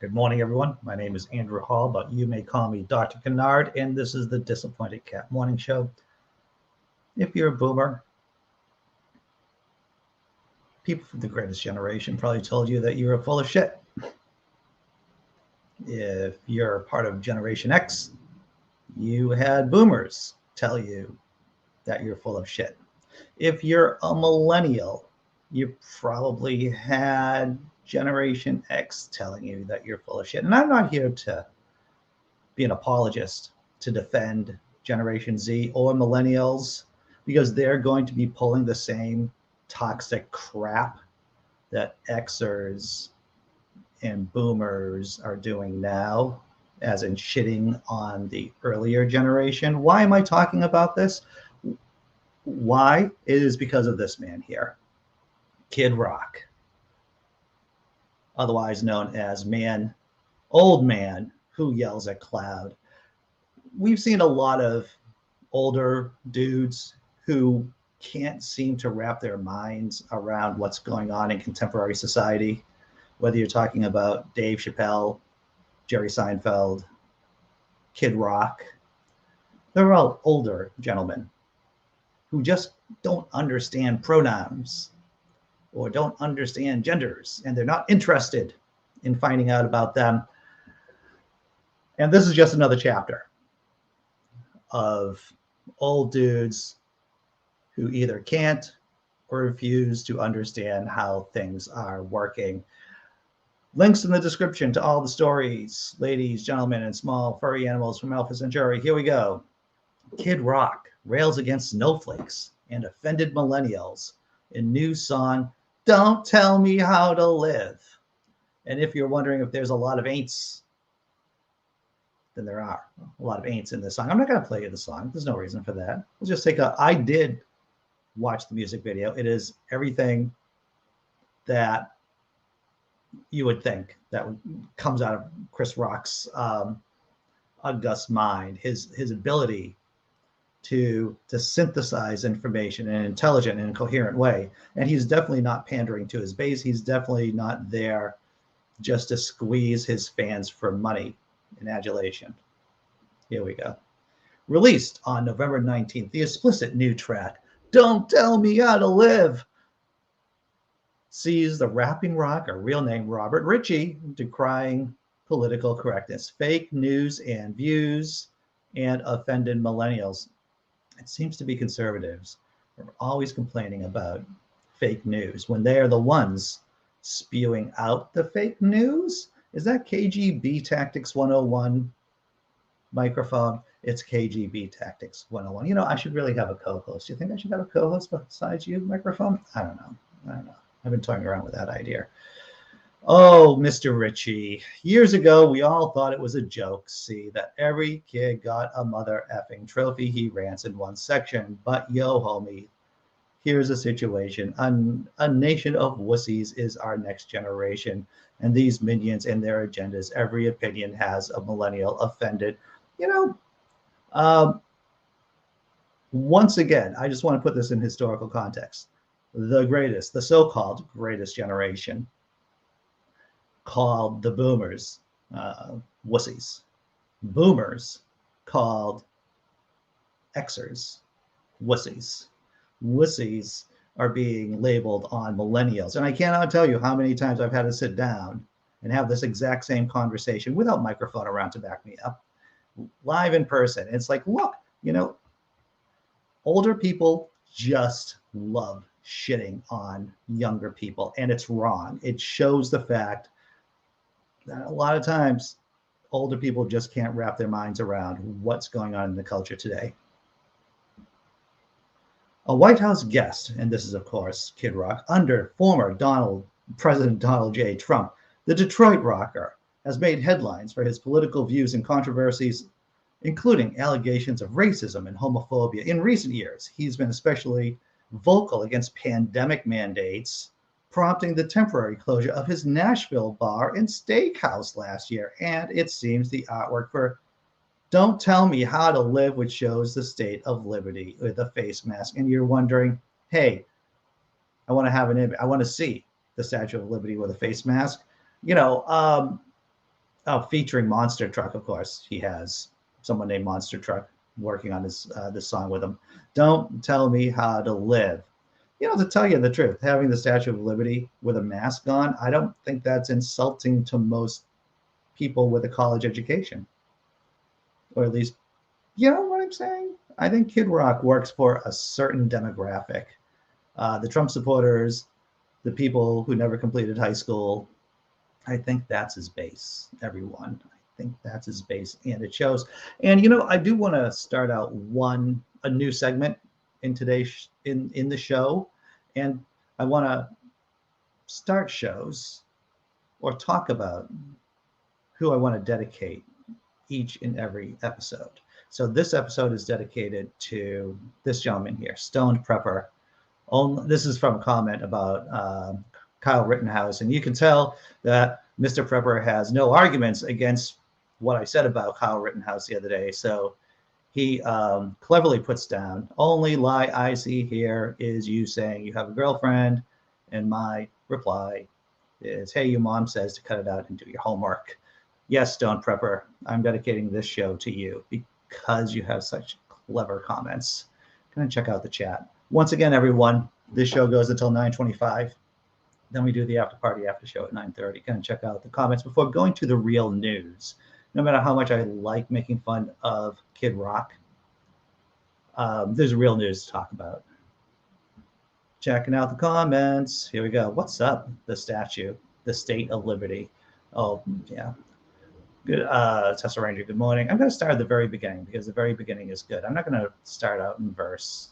Good morning, everyone. My name is Andrew Hall, but you may call me Dr. Kennard, and this is the Disappointed Cat Morning Show. If you're a boomer, people from the greatest generation probably told you that you were full of shit. If you're part of Generation X, you had boomers tell you that you're full of shit. If you're a millennial, you probably had Generation X telling you that you're full of shit. And I'm not here to be an apologist to defend Generation Z or millennials because they're going to be pulling the same toxic crap that Xers and boomers are doing now, as in shitting on the earlier generation. Why am I talking about this? Why? It is because of this man here, Kid Rock, otherwise known as Old Man Who Yells at Cloud. We've seen a lot of older dudes who can't seem to wrap their minds around what's going on in contemporary society, whether you're talking about Dave Chappelle, Jerry Seinfeld, Kid Rock. They're all older gentlemen who just don't understand pronouns or don't understand genders, and they're not interested in finding out about them. And this is just another chapter of old dudes who either can't or refuse to understand how things are working. Links in the description to all the stories, ladies, gentlemen, and small furry animals from Alpha Centauri. Here we go. Kid Rock rails against snowflakes and offended millennials in new song, Don't Tell Me How to Live. And if you're wondering if there's a lot of ain'ts, then there are a lot of ain'ts in this song. I'm not going to play you the song. There's no reason for that. We'll just I did watch the music video. It is everything that you would think that comes out of Chris Rock's august mind, his ability to synthesize information in an intelligent and coherent way. And he's definitely not pandering to his base. He's definitely not there just to squeeze his fans for money and adulation. Here we go. Released on November 19th, the explicit new track, Don't Tell Me How to Live, sees the rapping rocker, real name Robert Ritchie, decrying political correctness, fake news and views, and offended millennials. It seems to be conservatives are always complaining about fake news when they are the ones spewing out the fake news. Is that KGB Tactics 101 microphone? It's KGB Tactics 101. You know, I should really have a co-host. Do you think I should have a co-host besides you, microphone? I don't know. I've been toying around with that idea. Oh, Mr. Ritchie. Years ago, we all thought it was a joke. See, that every kid got a mother effing trophy, he rants in one section. But yo, homie, here's a situation. A nation of wussies is our next generation. And these minions and their agendas, every opinion has a millennial offended. You know, once again, I just want to put this in historical context. The so-called greatest generation, called the boomers wussies. Boomers called Xers wussies. Wussies are being labeled on millennials. And I cannot tell you how many times I've had to sit down and have this exact same conversation without microphone around to back me up, live in person. It's like, look, you know, older people just love shitting on younger people, and it's wrong. It shows the fact that a lot of times older people just can't wrap their minds around what's going on in the culture today. A White House guest, and this is, of course, Kid Rock, under former President Donald J. Trump, the Detroit rocker has made headlines for his political views and controversies, including allegations of racism and homophobia. In recent years, he's been especially vocal against pandemic mandates, prompting the temporary closure of his Nashville bar and steakhouse last year. And it seems the artwork for Don't Tell Me How to Live, which shows the state of liberty with a face mask. And you're wondering, hey, I want to have an image. I want to see the Statue of Liberty with a face mask. You know, Oh, featuring Monster Truck, of course. He has someone named Monster Truck working on this song with him. Don't tell me how to live. You know, to tell you the truth, having the Statue of Liberty with a mask on, I don't think that's insulting to most people with a college education. Or at least, you know what I'm saying? I think Kid Rock works for a certain demographic. The Trump supporters, the people who never completed high school, I think that's his base, everyone. I think that's his base, and it shows. And you know, I do want to start out a new segment in today's in the show, and I want to start shows or talk about who I want to dedicate each and every episode. So this episode is dedicated to this gentleman here, Stoned Prepper. This is from a comment about Kyle Rittenhouse, and you can tell that Mr. Prepper has no arguments against what I said about Kyle Rittenhouse the other day. So he cleverly puts down, only lie I see here is you saying you have a girlfriend, and my reply is, hey, your mom says to cut it out and do your homework. Yes, Stone Prepper, I'm dedicating this show to you because you have such clever comments. Gonna check out the chat. Once again, everyone, this show goes until 9:25. Then we do the after party after show at 9:30. Gonna check out the comments before going to the real news. No matter how much I like making fun of Kid Rock, there's real news to talk about. Checking out the comments. Here we go. What's up? The statue, the State of Liberty. Oh, yeah. Good, Tesla Ranger, good morning. I'm going to start at the very beginning because the very beginning is good. I'm not going to start out in verse,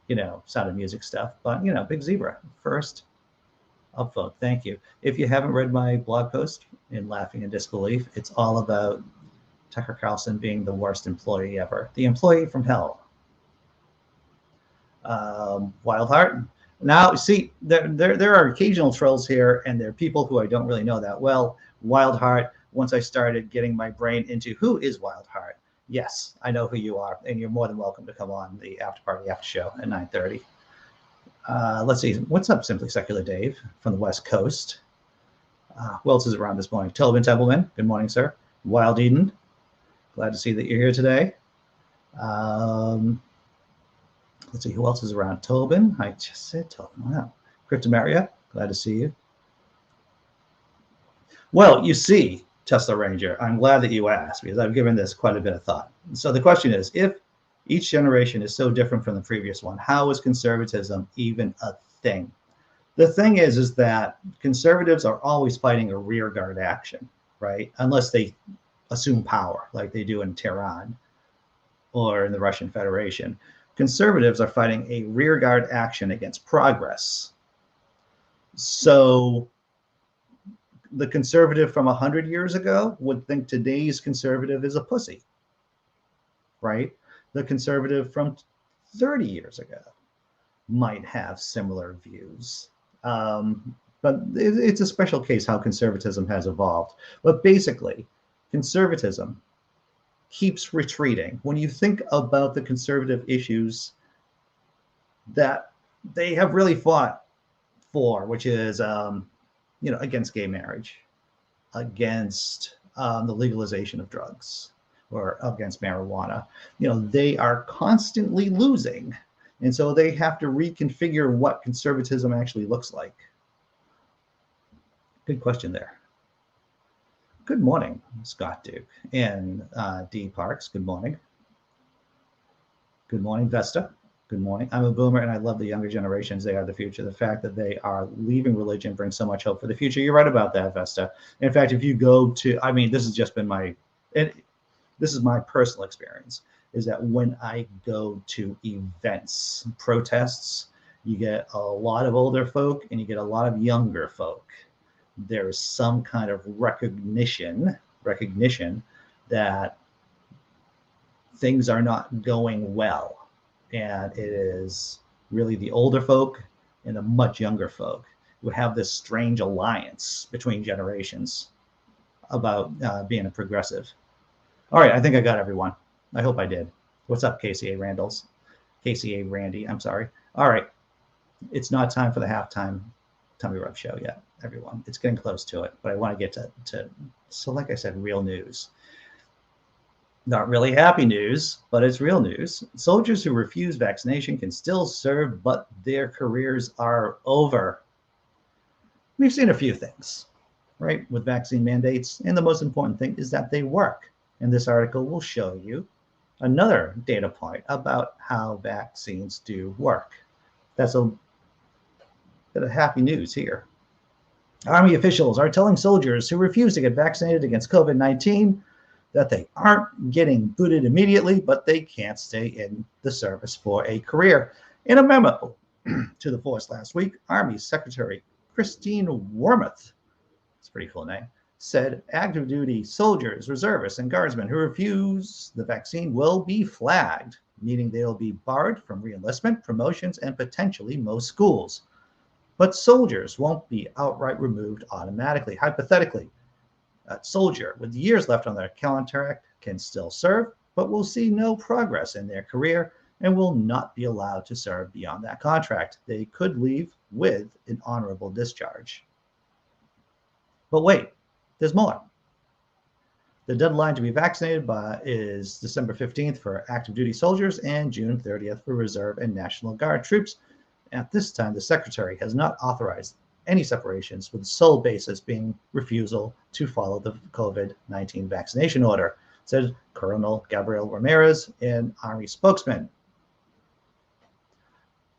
you know, Sound of Music stuff, but, you know, Big Zebra, first upvote. Thank you. If you haven't read my blog post in Laughing in Disbelief, it's all about Tucker Carlson being the worst employee ever. The employee from hell. Wildheart. Now, see, there are occasional trolls here, and there are people who I don't really know that well. Wildheart, once I started getting my brain into who is Wildheart, yes, I know who you are, and you're more than welcome to come on the after party after show at 9:30. Let's see, what's up, Simply Secular Dave from the West Coast? Who else is around this morning? Tobin Templeman, good morning, sir. Wild Eden, glad to see that you're here today. Let's see, who else is around? Tobin, I just said Tobin, wow. Cryptameria, glad to see you. Well, you see, Tesla Ranger, I'm glad that you asked because I've given this quite a bit of thought. So the question is, if each generation is so different from the previous one, how is conservatism even a thing? The thing is that conservatives are always fighting a rearguard action, right? Unless they assume power like they do in Tehran or in the Russian Federation. Conservatives are fighting a rearguard action against progress. So the conservative from 100 years ago would think today's conservative is a pussy, right? The conservative from 30 years ago might have similar views. But it's a special case how conservatism has evolved. But basically, conservatism keeps retreating. When you think about the conservative issues that they have really fought for, which is you know, against gay marriage, against the legalization of drugs, or against marijuana, you know, they are constantly losing. And so they have to reconfigure what conservatism actually looks like. Good question there. Good morning, Scott Duke and Dee Parks. Good morning. Good morning, Vesta. Good morning. I'm a boomer and I love the younger generations. They are the future. The fact that they are leaving religion brings so much hope for the future. You're right about that, Vesta. In fact, if you go to, I mean, this has just been this is my personal experience, is that when I go to events, protests, you get a lot of older folk and you get a lot of younger folk. There's some kind of recognition that things are not going well. And it is really the older folk and the much younger folk who have this strange alliance between generations about being a progressive. All right, I think I got everyone. I hope I did. What's up, KCA Randy, I'm sorry. All right, it's not time for the halftime Tummy Rub show yet, everyone. It's getting close to it, but I want to get to so like I said, real news. Not really happy news, but it's real news. Soldiers who refuse vaccination can still serve, but their careers are over. We've seen a few things, right, with vaccine mandates, and the most important thing is that they work. And this article will show you another data point about how vaccines do work. That's a bit of happy news here. Army officials are telling soldiers who refuse to get vaccinated against COVID-19 that they aren't getting booted immediately, but they can't stay in the service for a career. In a memo to the force last week, Army Secretary Christine Wormuth, it's a pretty cool name, said active duty soldiers, reservists, and guardsmen who refuse the vaccine will be flagged, meaning they'll be barred from reenlistment, promotions, and potentially most schools. But soldiers won't be outright removed automatically. Hypothetically, a soldier with years left on their contract can still serve, but will see no progress in their career and will not be allowed to serve beyond that contract. They could leave with an honorable discharge. But wait, there's more. The deadline to be vaccinated by is December 15th for active duty soldiers and June 30th for Reserve and National Guard troops. At this time, the Secretary has not authorized any separations, with the sole basis being refusal to follow the COVID-19 vaccination order, said Colonel Gabriel Ramirez, an Army spokesman.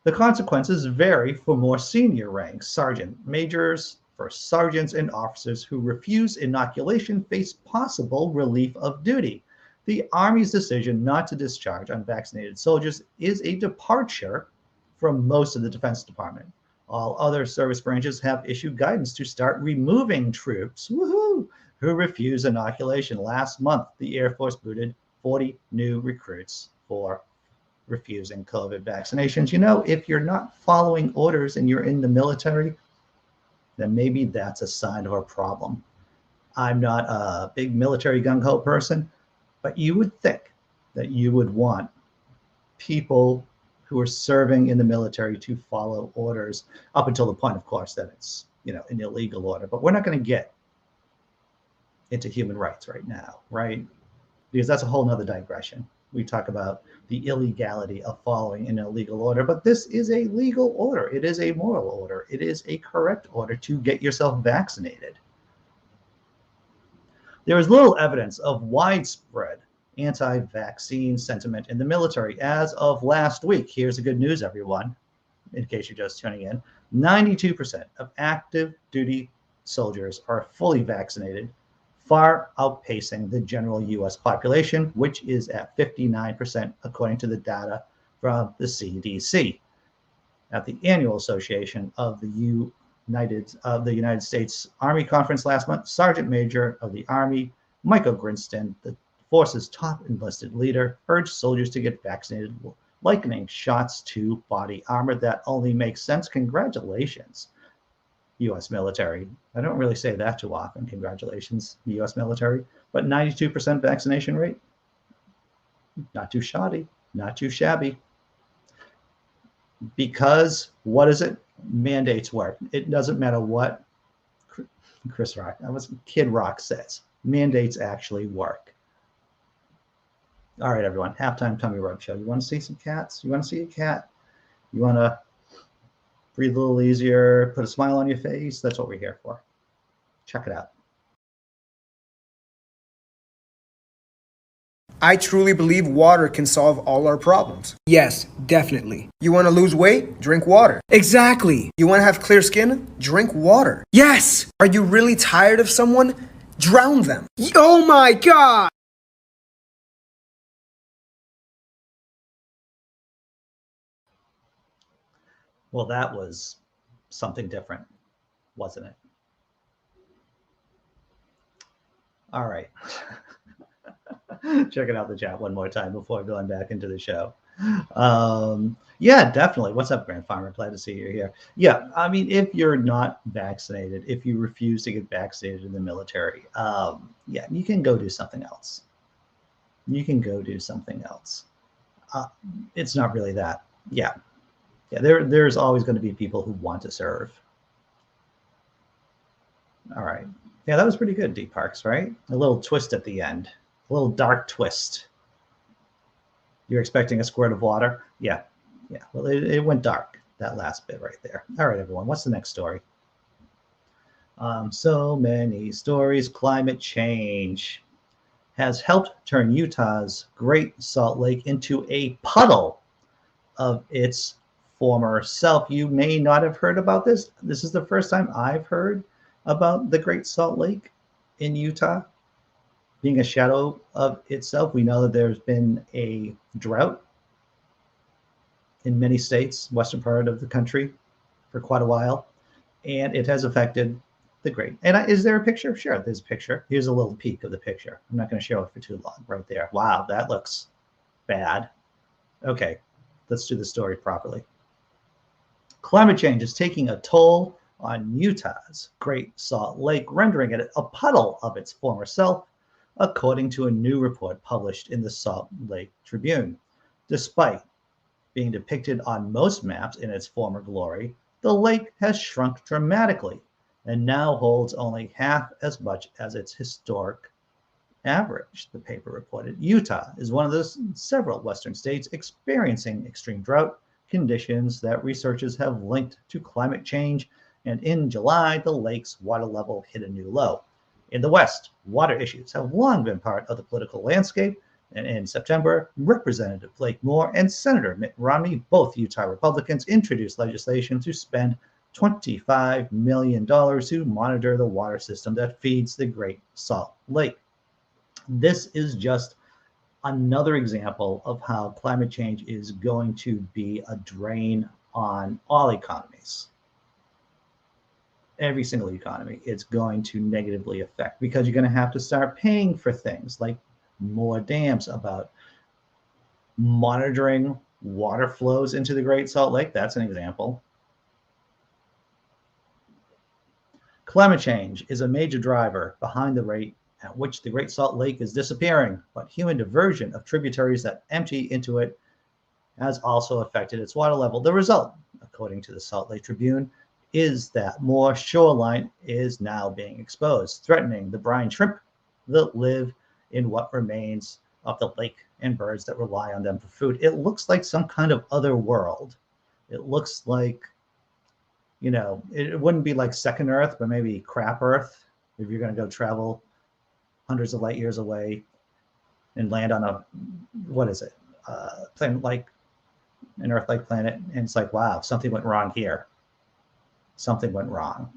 The consequences vary for more senior ranks. Sergeant majors, first sergeants, and officers who refuse inoculation face possible relief of duty. The Army's decision not to discharge unvaccinated soldiers is a departure from most of the Defense Department. All other service branches have issued guidance to start removing troops, who refuse inoculation. Last month, the Air Force booted 40 new recruits for refusing COVID vaccinations. You know, if you're not following orders and you're in the military, then maybe that's a sign of a problem. I'm not a big military gung-ho person, but you would think that you would want people who are serving in the military to follow orders, up until the point, of course, that it's, you know, an illegal order. But we're not going to get into human rights right now, right? Because that's a whole nother digression. We talk about the illegality of following an illegal order, but this is a legal order. It is a moral order. It is a correct order to get yourself vaccinated. There is little evidence of widespread anti-vaccine sentiment in the military as of last week. Here's the good news, everyone, in case you're just tuning in. 92% of active duty soldiers are fully vaccinated, far outpacing the general U.S. population, which is at 59%, according to the data from the CDC. At the annual Association of the United States Army Conference last month, Sergeant Major of the Army Michael Grinston, the force's top enlisted leader, urged soldiers to get vaccinated, likening shots to body armor. That only makes sense. Congratulations, U.S. military. I don't really say that too often. Congratulations, U.S. military. But 92% vaccination rate, not too shoddy, not too shabby. Because what is it? Mandates work. It doesn't matter what Kid Rock says. Mandates actually work. All right, everyone. Halftime tummy rub show. You want to see some cats? You want to see a cat? You want to breathe a little easier, put a smile on your face? That's what we're here for. Check it out. I truly believe water can solve all our problems. Yes, definitely. You want to lose weight? Drink water. Exactly. You want to have clear skin? Drink water. Yes! Are you really tired of someone? Drown them. Oh my God! Well, that was something different, wasn't it? All right. Checking out the chat one more time before going back into the show. Yeah, definitely. What's up, Grand Farmer? Glad to see you here. Yeah, I mean, if you're not vaccinated, if you refuse to get vaccinated in the military, yeah, you can go do something else. You can go do something else. It's not really that. Yeah. Yeah, there's always going to be people who want to serve. All right. Yeah, that was pretty good, Dee Parks, right? A little twist at the end, a little dark twist. You're expecting a squirt of water? Yeah. Yeah. Well, it went dark, that last bit right there. All right, everyone. What's the next story? So many stories. Climate change has helped turn Utah's Great Salt Lake into a puddle of its former self. You may not have heard about this. This is the first time I've heard about the Great Salt Lake in Utah being a shadow of itself. We know that there's been a drought in many states, western part of the country, for quite a while, and it has affected the great. And is there a picture? Sure, there's a picture. Here's a little peek of the picture. I'm not going to show it for too long. Right there. Wow, that looks bad. Okay, let's do the story properly. Climate change is taking a toll on Utah's Great Salt Lake, rendering it a puddle of its former self, according to a new report published in the Salt Lake Tribune. Despite being depicted on most maps in its former glory, the lake has shrunk dramatically and now holds only half as much as its historic average, the paper reported. Utah is one of the several western states experiencing extreme drought conditions that researchers have linked to climate change, and in July, the lake's water level hit a new low. In the West, water issues have long been part of the political landscape, and in September, Representative Blake Moore and Senator Mitt Romney, both Utah Republicans, introduced legislation to spend $25 million to monitor the water system that feeds the Great Salt Lake. This is just another example of how climate change is going to be a drain on all economies. Every single economy it's going to negatively affect, because you're going to have to start paying for things like more dams, about monitoring water flows into the Great Salt Lake. That's an example. Climate change is a major driver behind the rate at which the Great Salt Lake is disappearing, but human diversion of tributaries that empty into it has also affected its water level. The result, according to the Salt Lake Tribune, is that more shoreline is now being exposed, threatening the brine shrimp that live in what remains of the lake and birds that rely on them for food. It looks like some kind of other world. It looks like, it wouldn't be like second Earth, but maybe crap Earth, if you're going to go travel hundreds of light years away and land on a, what is it, planet like an Earth-like planet, and it's like, wow, something went wrong here. Something went wrong.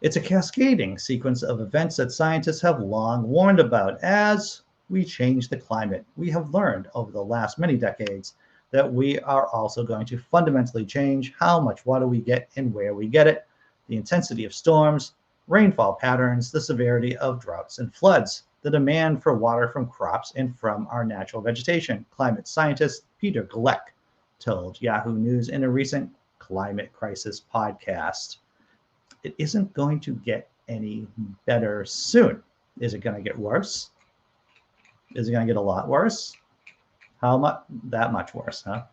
It's a cascading sequence of events that scientists have long warned about. As we change the climate, we have learned over the last many decades that we are also going to fundamentally change how much water we get and where we get it, the intensity of storms, rainfall patterns, the severity of droughts and floods, the demand for water from crops and from our natural vegetation. Climate scientist Peter Gleck told Yahoo News in a recent Climate Crisis podcast. It isn't going to get any better soon. Is it going to get worse? Is it going to get a lot worse? How much? That much worse, huh?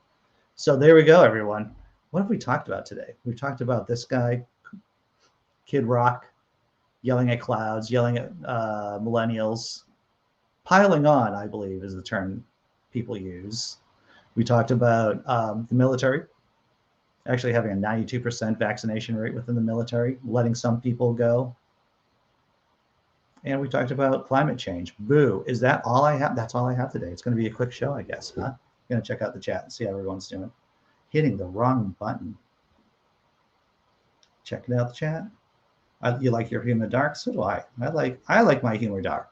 So there we go, everyone. What have we talked about today? We've talked about this guy, Kid Rock, yelling at clouds, yelling at millennials. Piling on, I believe, is the term people use. We talked about the military actually having a 92% vaccination rate within the military, letting some people go. And we talked about climate change. Boo. Is that all I have? That's all I have today. It's going to be a quick show, I guess, huh? Going to check out the chat and see how everyone's doing. Hitting the wrong button. Checking out the chat. You like your humor dark? So do I. I like my humor dark.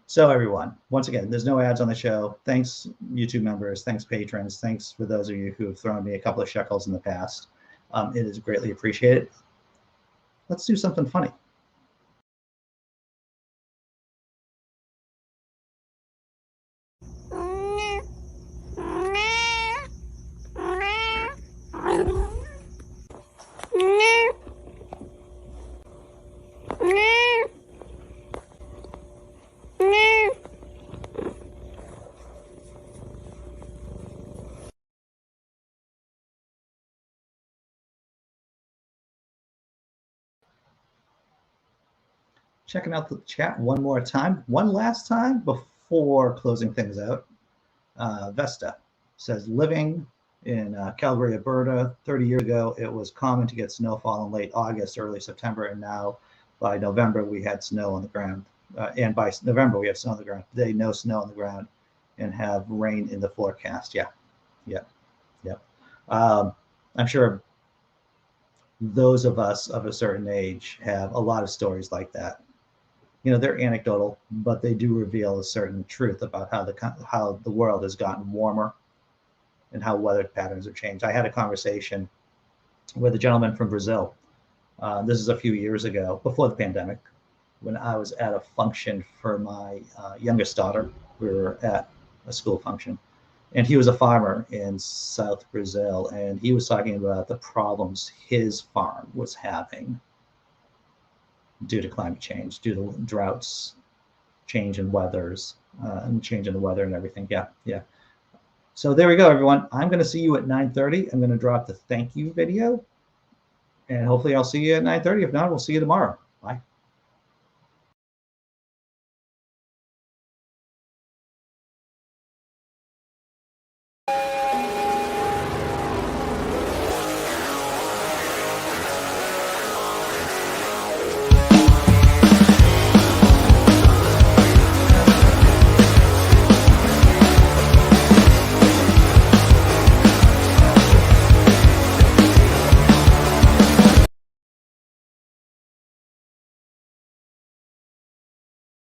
So everyone, once again, there's no ads on the show. Thanks, YouTube members. Thanks, patrons. Thanks for those of you who have thrown me a couple of shekels in the past. It is greatly appreciated. Let's do something funny. checking out the chat one more time, one last time before closing things out. Vesta says, living in Calgary, Alberta, 30 years ago, it was common to get snowfall in late August, early September, and now by November we had snow on the ground. And by November we have snow on the ground. Today, no snow on the ground, and have rain in the forecast. Yeah. I'm sure those of us of a certain age have a lot of stories like that. You know, they're anecdotal, but they do reveal a certain truth about how the world has gotten warmer and how weather patterns have changed. I had a conversation with a gentleman from Brazil. This is a few years ago, before the pandemic, when I was at a function for my youngest daughter. We were at a school function, and he was a farmer in South Brazil, and he was talking about the problems his farm was having due to climate change, due to droughts, change in weathers, and change in the weather and everything. Yeah. So there we go, everyone. I'm going to see you at 9:30. I'm going to drop the thank you video, and hopefully I'll see you at 9:30. If not, we'll see you tomorrow. Bye.